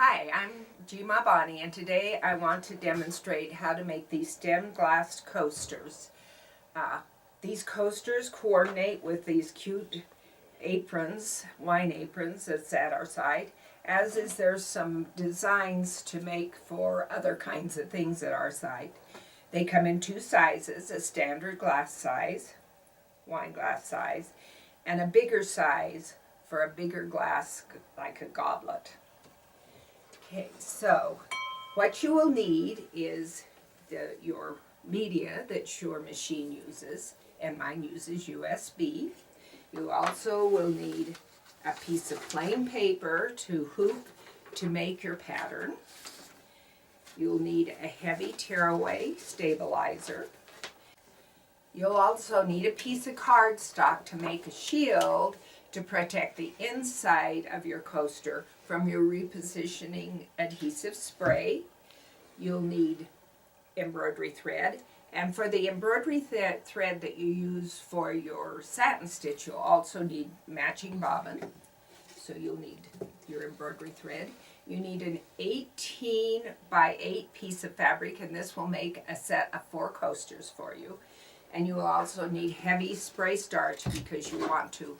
Hi, I'm Gma Bonnie, and today I want to demonstrate how to make these stemmed glass coasters. These coasters coordinate with these cute aprons, wine aprons that's at our site, as is there's some designs to make for other kinds of things at our site. They come in two sizes, a standard glass size, wine glass size, and a bigger size for a bigger glass like a goblet. Okay, so what you will need is your media that your machine uses, and mine uses USB. You also will need a piece of plain paper to hoop to make your pattern. You'll need a heavy tearaway stabilizer. You'll also need a piece of cardstock to make a shield to protect the inside of your coaster from your repositioning adhesive spray. You'll need embroidery thread, and for the embroidery thread that you use for your satin stitch, you'll also need matching bobbin, so you'll need your embroidery thread. You need an 18 by 8 piece of fabric, and this will make a set of 4 coasters for you. And you will also need heavy spray starch because you want to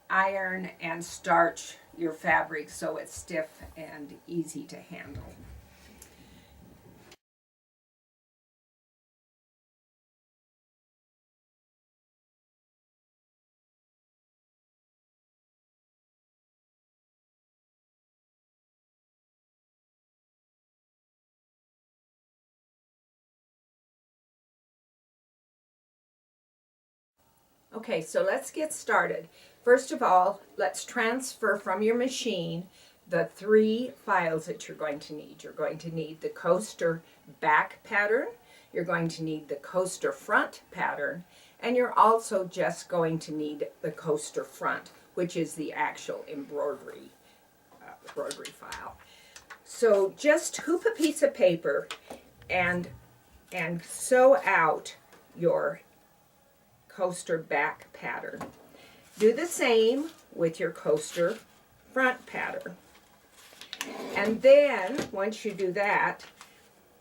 iron and starch your fabric so it's stiff and easy to handle. Okay, so let's get started. First of all, let's transfer from your machine the 3 files that you're going to need. You're going to need the coaster back pattern, you're going to need the coaster front pattern, and you're also just going to need the coaster front, which is the actual embroidery file. So just hoop a piece of paper and sew out your coaster back pattern. Do the same with your coaster front pattern. And then once you do that,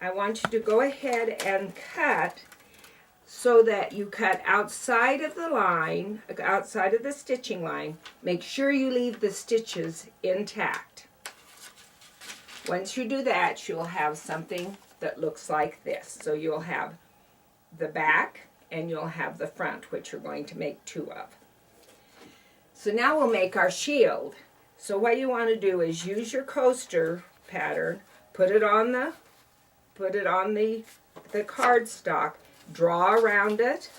I want you to go ahead and cut so that you cut outside of the line, outside of the stitching line. Make sure you leave the stitches intact. Once you do that, you'll have something that looks like this. So you'll have the back and you'll have the front, which you're going to make 2 of. So now we'll make our shield. So what you want to do is use your coaster pattern, put it on the cardstock, draw around it,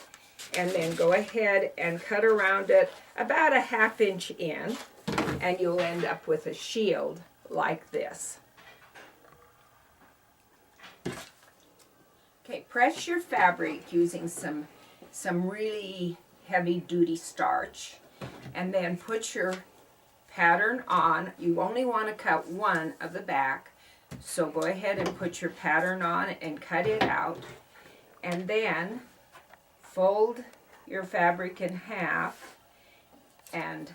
and then go ahead and cut around it about a 1/2 inch in, and you'll end up with a shield like this. Okay, press your fabric using some really heavy duty starch, and then put your pattern on. You only want to cut one of the back, so go ahead and put your pattern on and cut it out, and then fold your fabric in half and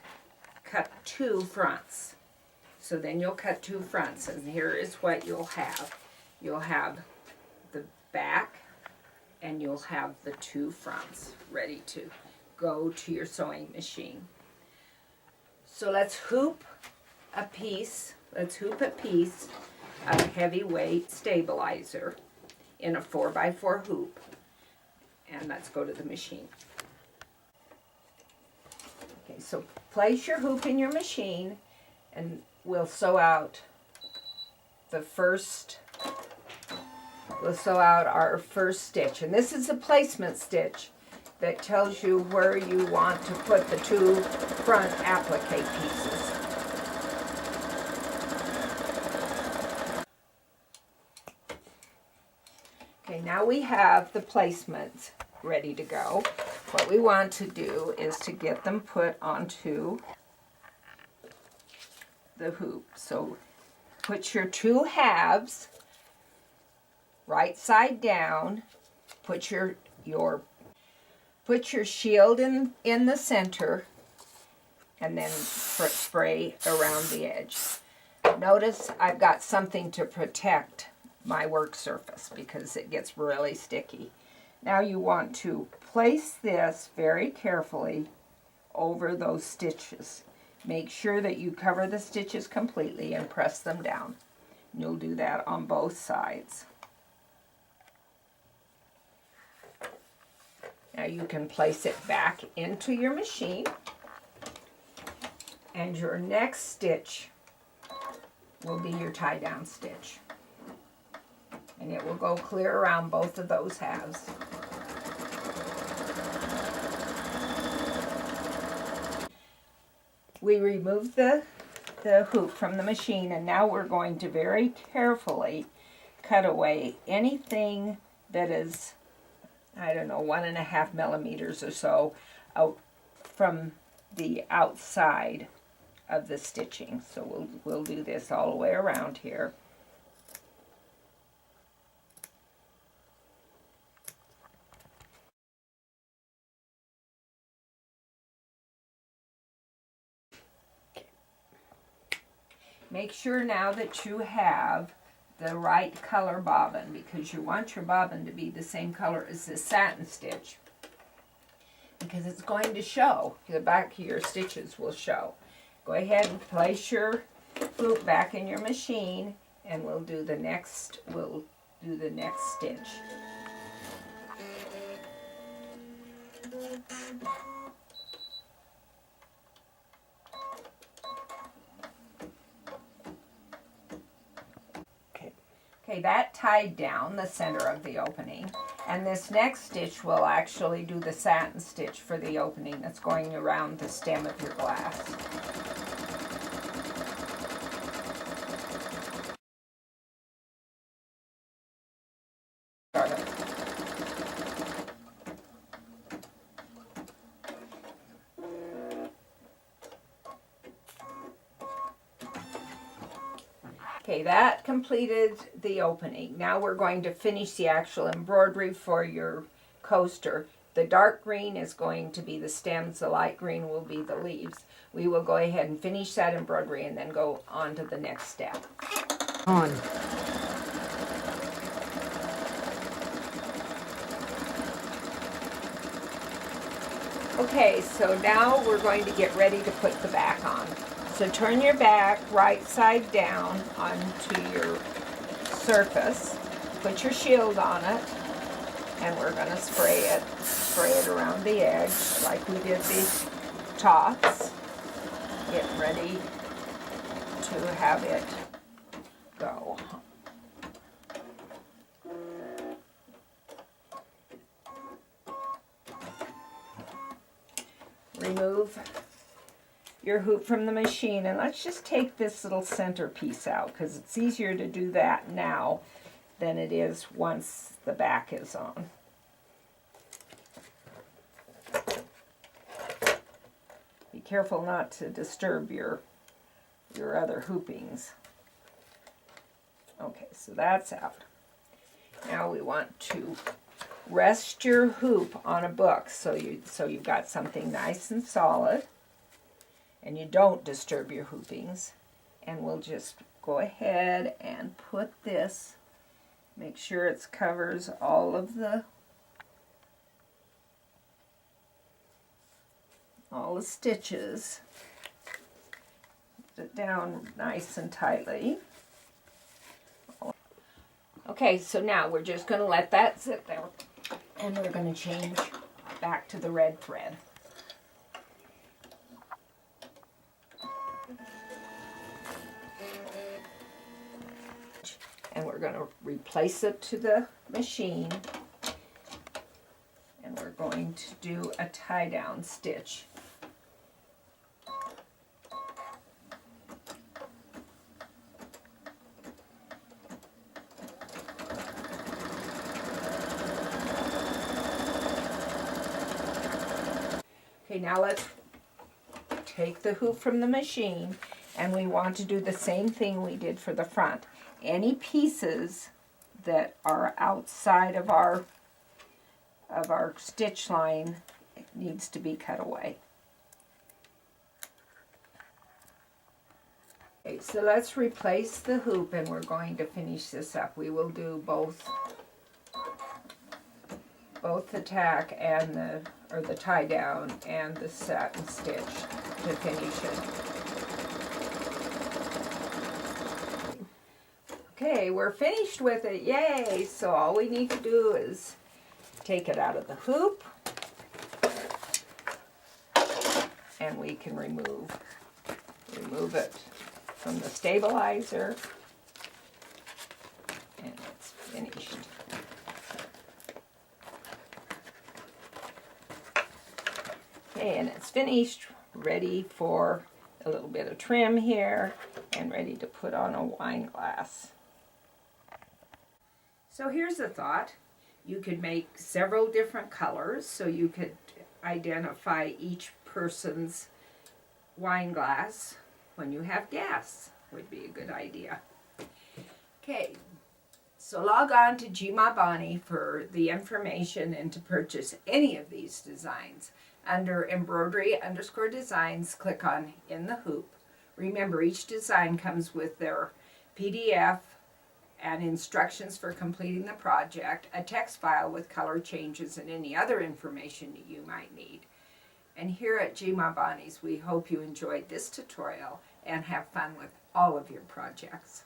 cut 2 fronts. So then you'll cut 2 fronts, and here is what you'll have. You'll have the back and you'll have the 2 fronts ready to go to your sewing machine. So let's hoop a piece of heavyweight stabilizer in a 4x4 hoop, and let's go to the machine. Okay, so place your hoop in your machine and we'll sew out our first stitch. And this is a placement stitch that tells you where you want to put the 2 front applique pieces. Okay, now we have the placements ready to go. What we want to do is to get them put onto the hoop. So put your 2 halves right side down, put your shield in the center, and then spray around the edge. Notice I've got something to protect my work surface because it gets really sticky. Now you want to place this very carefully over those stitches. Make sure that you cover the stitches completely and press them down. You'll do that on both sides. Now you can place it back into your machine, and your next stitch will be your tie down stitch. And it will go clear around both of those halves. We removed the hoop from the machine, and now we're going to very carefully cut away anything that is, I don't know, 1.5 millimeters or so out from the outside of the stitching. So we'll do this all the way around here. Make sure now that you have the right color bobbin, because you want your bobbin to be the same color as the satin stitch, because it's going to show. The back of your stitches will show. Go ahead and place your hoop back in your machine, and we'll do the next stitch. Okay, that tied down the center of the opening, and this next stitch will actually do the satin stitch for the opening that's going around the stem of your glass. Okay, that completed the opening. Now we're going to finish the actual embroidery for your coaster. The dark green is going to be the stems, the light green will be the leaves. We will go ahead and finish that embroidery and then go on to the next step. On. Okay, so now we're going to get ready to put the back on. So turn your back right side down onto your surface. Put your shield on it, and we're going to spray it around the edge like we did the tops. Get ready to have it go. Remove your hoop from the machine, and let's just take this little center piece out, because it's easier to do that now than it is once the back is on. Be careful not to disturb your other hoopings. Okay, so that's out. Now we want to rest your hoop on a book so you've got something nice and solid, and you don't disturb your hoopings. And we'll just go ahead and put this, make sure it covers all of the stitches. Put it down nice and tightly. Okay, so now we're just going to let that sit there, and we're going to change back to the red thread. And we're going to replace it to the machine, and we're going to do a tie down stitch. Okay, now let's take the hoop from the machine, and we want to do the same thing we did for the front. Any pieces that are outside of our stitch line needs to be cut away. Okay, so let's replace the hoop and we're going to finish this up. We will do both the tack and the tie down and the satin stitch to finish it. Okay, we're finished with it, yay! So all we need to do is take it out of the hoop and we can remove it from the stabilizer, and it's finished. Okay, and it's finished, ready for a little bit of trim here and ready to put on a wine glass. So here's a thought. You could make several different colors so you could identify each person's wine glass when you have guests. Would be a good idea. Okay, so log on to Gmabani for the information and to purchase any of these designs. Under embroidery_designs, click on In the Hoop. Remember, each design comes with their PDF and instructions for completing the project, a text file with color changes and any other information that you might need. And here at Gmabani's, we hope you enjoyed this tutorial and have fun with all of your projects.